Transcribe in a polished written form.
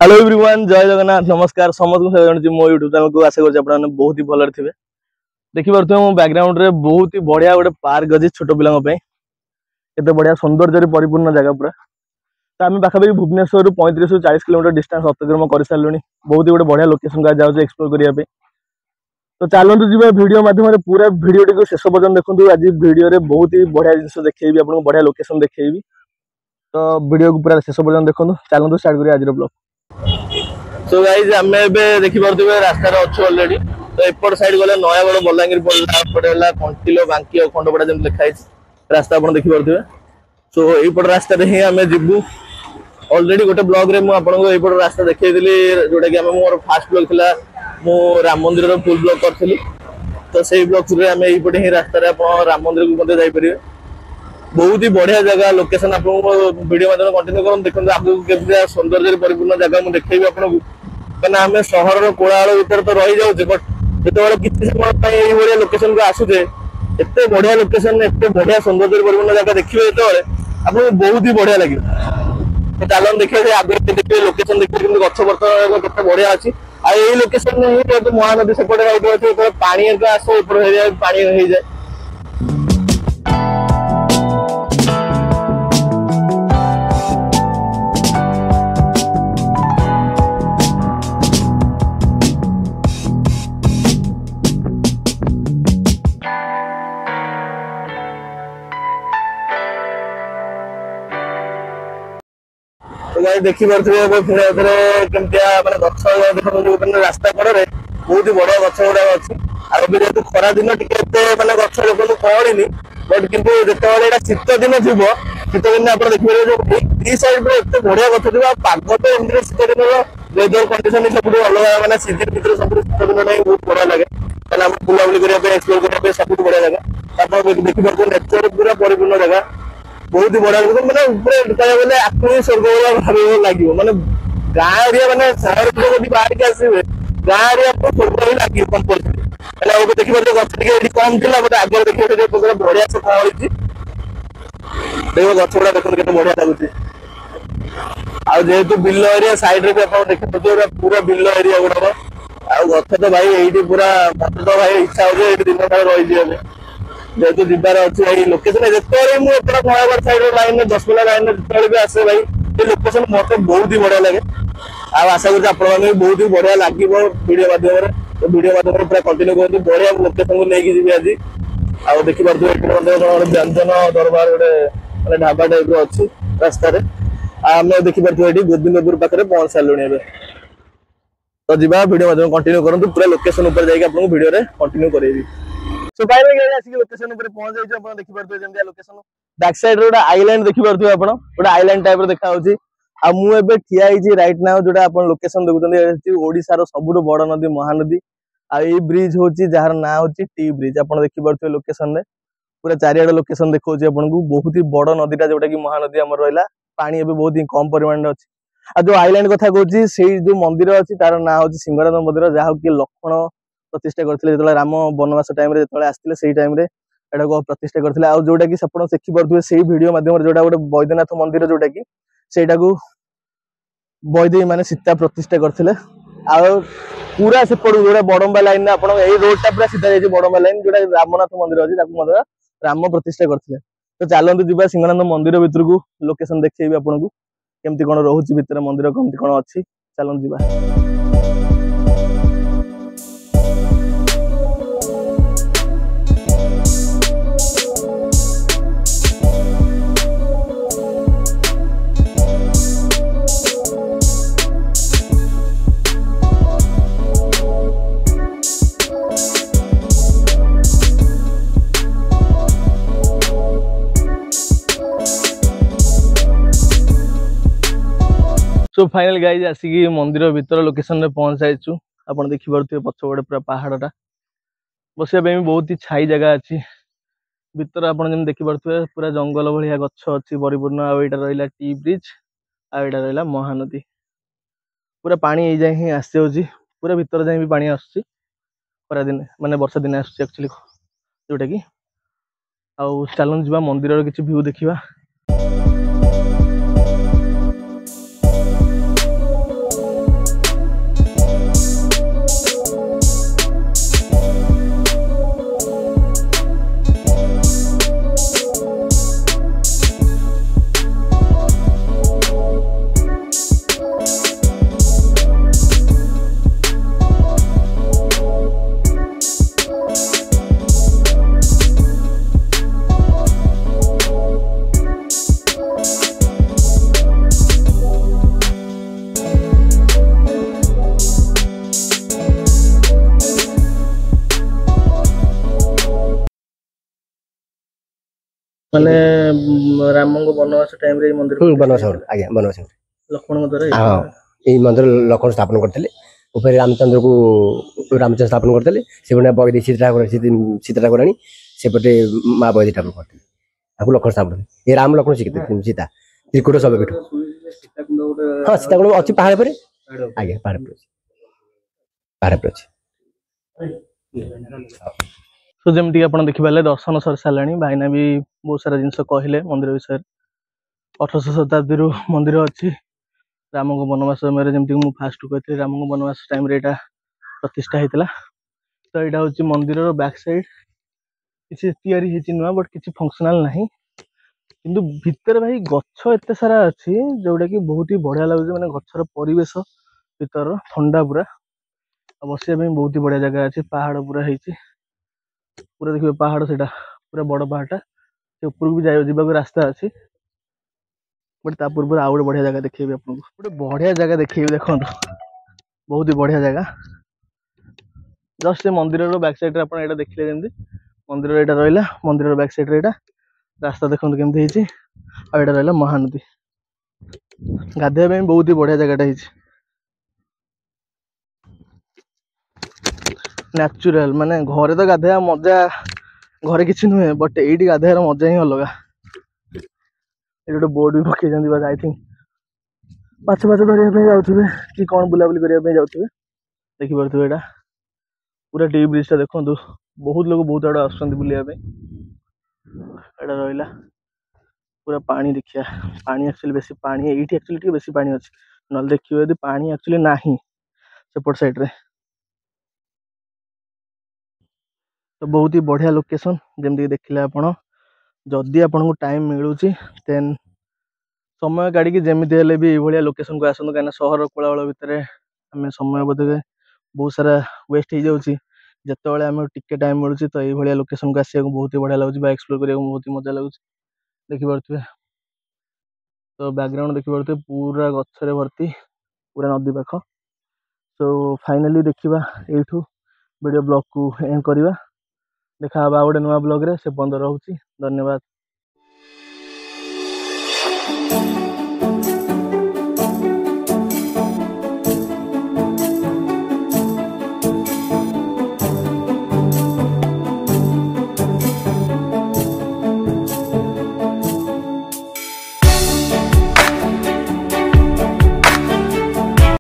Hello everyone, जय जगन्नाथ, नमस्कार समस्त मो यूट्यूब चैनल को आशा कर बहुत ही भल थे। देखी पारे मो बैकग्राउंड रे बहुत ही बढ़िया गोटे पार्क अच्छी छोट पिला केते बढ़िया सौंदर्य परिपूर्ण जगह पूरा। तो आम पाखापाखि भुवनेश्वर 35 ରୁ 40 किलोमीटर डिस्टेंस अतिक्रम कर सारे बहुत ही गोटे बढ़िया लोकेशन का जाऊँ एक्सप्लोर करने। तो चलतु जी वीडियो माध्यम पूरा वीडियो टी शेष पर्यटन देखूँ। आज वीडियो रे बहुत ही बढ़िया जिन देखी आपको बढ़िया लोकेशन देखी। तो वीडियो को पूरा शेष पर्यटन देखो। चलतु स्टार्ट करिए आज ब्लॉग। सो गाइज आम देखी पारे रास्तार अच्छे अलरेडी। तो एपट साइड गले नयागढ़ बलांगीर पड़े कंटिलो बांकी और खंडपड़ा जमी लिखाई रास्ता आप देखी पारे। सो यपट रास्तार ही आम जीवु अलरेडी गोटे ब्लॉग रे मुझे रास्ता देखी जोटा कि मोर फास्ट ब्लॉग था मु राम मंदिर फुल ब्लॉग करी। तो से ब्लॉग आम यपटे ही रास्तार राम मंदिर को जापर। बहुत ही बढ़िया जगह लोकेशन आपको वीडियो माध्यम कंटिन्यू कर देखते आपको केते सौंदर्य परिपूर्ण जगह मुझे देखी आपको। कहना आम सहर कोलाहल भितर तो रही जाऊे बट जो किसी समय लोकेशन को आसुचे एत बढ़िया लोकेशन एत बढ़िया सौंदर्य परिपूर्ण जगह देखिए जो आपको बहुत ही बढ़िया लगे। तो चलन देखिए आगे देखिए लोकेशन देखिए गछ बर्तन केते बढ़िया अच्छी। आई लोकेशन ही महानदी सेपटे पानी आस पानी हो जाए। देखी पारे मैंने गच देखो रास्ता कड़े बहुत ही बड़ा गच गुड़ा अच्छी। आगे जेहतु खरा दिन मैंने गच देखो कड़ी बट कि जो शीत दिन थी शीत दिन आप देखिए सैड एत बढ़िया गच थी। पाग तो एमती शीत दिन वेदर कंडीशन सब अलग मैंने सीजन भितर सब शीत दिन बहुत बढ़िया लगे। बुलाबुली करने एक्सप्लोर करने सब बढ़िया जगह देखी पारे नेचर पूरा परिपूर्ण जगह बहुत ही बढ़िया लगे। मैंने आपको स्वर्ग भाव लगे मैंने गाँ एरिया मैंने सहर बाहर के आसवे गाँ एरिया आपको स्वर्ग ही लगे कंपलसरी। देखिए गच कम थी बट आगे देखिए बढ़िया से कौन देखो गच गुड़ा देखते के बढ़िया लगुच। आेतु बिल एरिया सैड्रे भी आप देखिए पूरा बिल एरिया गुड़ाक आ गच तो भाई ये पूरा मत तो भाई इच्छा हो दिन रही जेहतु जीवार अच्छी लोकेशन जो मुझे नयागढ़ साइड लाइन में 10 लाइन में भी आसे भाई ये लोकेशन मत बहुत ही बढ़िया लगे। आशा कर बहुत ही बढ़िया लगे वीडियो माध्यम। तो वीडियो माध्यम पूरा कंटिन्यू करते बढ़िया लोकेशन को लेकिन जी आज आ देखी पारे व्यंजन दरबार गोटे मैंने ढाबा टाइप अच्छी रास्त आम देखी पारे गोविंदपुर पाखे पहुंच सारे। तो जी वीडियो माध्यम कंटिन्यू करूँ पूरा लोकेशन आपको वीडियो कंटिन्यू करेगी। सो फाइनली लोकेशन ऊपर पहुंच जाइए। आप देखि पारथि जेंतिया लोकेशन बैक साइड रे आइलैंड देखि पारथि आपण गोटे आइलैंड टाइप रो देखा होची। आ मु एबे ठिया हिची राइट नाउ जोटा आपण लोकेशन देखुछन ओडिसा रो सबुठो बड़ नदी महानदी। आ ए ब्रिज होची जहार ना होची टी ब्रिज। आपण देखि पारथि लोकेशन रे पूरा चारियाडे लोकेशन देखौची आपण को बहुत ही बड़ नदीटा जोटा कि महानदी हमर रहला। पानी एबे बहुत ही कम परिमाण रे अछि। आ जो आइलैंड कथा कहूची सेही जो मंदिर अछि तार ना होची सिंहनाथ मंदिर जहा कि लक्ष्मण प्रतिष्ठा करथिले राम वनवास टाइम रे जतले आस्थिले सेही टाइम रे एटा को प्रतिष्ठा करथिले। आ जोटा कि आपण देखि परथुवे सेही वीडियो माध्यम जोटा गोटे वैद्यनाथ मंदिर जोटा कि सेटा को वैद्य माने सीता प्रतिष्ठा करथिले। आ पूरा सेपड़ जोटा बड़ंबा लाइन ने आपण एही रोड टा पूरा सीधा जाई बड़ंबा लाइन जोटा रामनाथ मंदिर अछि ताकू मदर राम प्रतिष्ठा करथिले। तो चलंतु जिबा सिंहनाथ मंदिर भीतर को लोकेशन देखैबी आपण को केमती कोन रहउची भीतर मंदिर केमती कोन अछि। चलंतु जिबा। सो फाइनल गाइज आसिक मंदिर भीतर लोकेशन रे पहुंच जाइछु। आपण देखि पारथि पछगडे पूरा पहाड़टा बसिया पे बहुत ही छाई जगह अच्छी। भीतर आपण जेम देखि पारथि पूरा जंगल भलिया गछ अच्छी परिपूर्ण। आ एटा रहिला टी ब्रिज आ एटा रहिला महानदी। पूरा पानी ए जाय ही आसे होची पूरा भीतर जाय भी पानी आसुची। खरा दिन माने वर्षा दिन आसुची एक्चुअली जोटा कि आउ चलन जीवा मंदिर किसी व्यू देखिबा। ମାନେ ରାମଙ୍କ ବନବାସ ଟାଇମ ରେ ମନ୍ଦିର ବନବାସ ଆଜ୍ଞା ବନବାସ ଲକ୍ଷ୍ମଣଙ୍କ ଦ୍ୱାରା ହଁ ଏଇ ମନ୍ଦିର ଲକ୍ଷ୍ମଣ ସ୍ଥାପନ କରିଥିଲେ ଉପରେ ରାମଚନ୍ଦ୍ରକୁ ରାମଚନ୍ଦ୍ର ସ୍ଥାପନ କରିଥିଲେ ସେପଟେ ବୈଦେହୀ ସୀତା ଠାକୁର ଆଣି ସେପଟେ ମା ବୈଦେହୀ ଠାକୁର କରିଥିଲେ ତାକୁ ଲକ୍ଷ୍ମଣ ସ୍ଥାପନ ଏ ରାମ ଲକ୍ଷ୍ମଣ ଶିଖିଥିଲେ ସୀତା ତ୍ରିକୁଟ ଶୈବପୀଠ ହଁ ସୀତାକୁଣ୍ଡ ଅଛି ପାହାଡ଼ ଉପରେ ଆଜ୍ଞା ପାହାଡ଼ ଉପରେ ଅଛି ପାହାଡ଼ ଉପରେ ଅଛି। तो जमीक आप देखिपारे दर्शन सरी सारे भाईना भी बहुत सारा जिन कहले मंदिर विषय 1800 शताब्दी मंदिर अच्छी राम को बनवास समय जमीक मुझे फास्ट कहती राम को बनवास टाइम प्रतिष्ठा होता तो यहाँ हूँ मंदिर बैक साइड किसी या नुआ बट किसी फंक्शनल ना किंतु भितर भाई गछ एत सारा अच्छी जोटा कि बहुत ही बढ़िया लगे मैंने गचर परिवेश भीतर ठंडा पूरा बस बहुत ही बढ़िया जगह अच्छी पहाड़ पूरा है पूरा देखिए पहाड़ से पूरा बड़ पहाड़टा से ऊपर भी जावाक रास्ता अच्छी बट ता पूर्व आउ गोटे बढ़िया जगह देखिए आपको गोटे बढ़िया जगह देखिए देखो बहुत ही बढ़िया जगह जस्ट मंदिर बैक साइड आप देखिले जमी मंदिर यहाँ रहा मंदिर बैक साइड यहाँ रास्ता देखते केमती आ रहा महानदी गाधे बहुत ही बढ़िया जगह नेचुरल माने घरे तो गाधे मजा घरे किसी नुहे बट ये गाधेर मजा ही अलग गोटे बोर्ड भी पकई बस आई थिंक माछ फाच धरने जाऊे कि कौन बुलाबुली करने जाऊे देखिपे यहाँ पूरा टी ब्रिज देखो बहुत लोग बहुत आड़ आसुँचा रहा पूरा पानी देखिया पानी एक्चुअली बेसी पानी ये एक्चुअली बेसी पानी अच्छी ना देखिए यदि पानी एक्चुअली ना सेपट साइड रे तो बहुत ही बढ़िया लोकेशन जमती देखिले आपण जदि आपन को टाइम मिलूँ देन समय काढ़ी जमीती हेल्ले भी ये लोकेशन को आसतु कहीं सहर कोलाहल भितर आम समय बोधे बहुत सारा वेस्ट हो जाऊँगी जिते आम टिके टाइम मिलूँ तो ये लोकेशन को आसको बहुत ही बढ़िया लगे एक्सप्लोर करने बहुत ही मजा लगे देखिपे तो बैकग्राउंड देखिपे पूरा गचरे भर्ती पूरा नदी पाख सो फाइनाली देखा यू वीडियो ब्लॉग को एंड करवा देखा गोटे नुआ ब्लॉग रे से बंद रोचे धन्यवाद।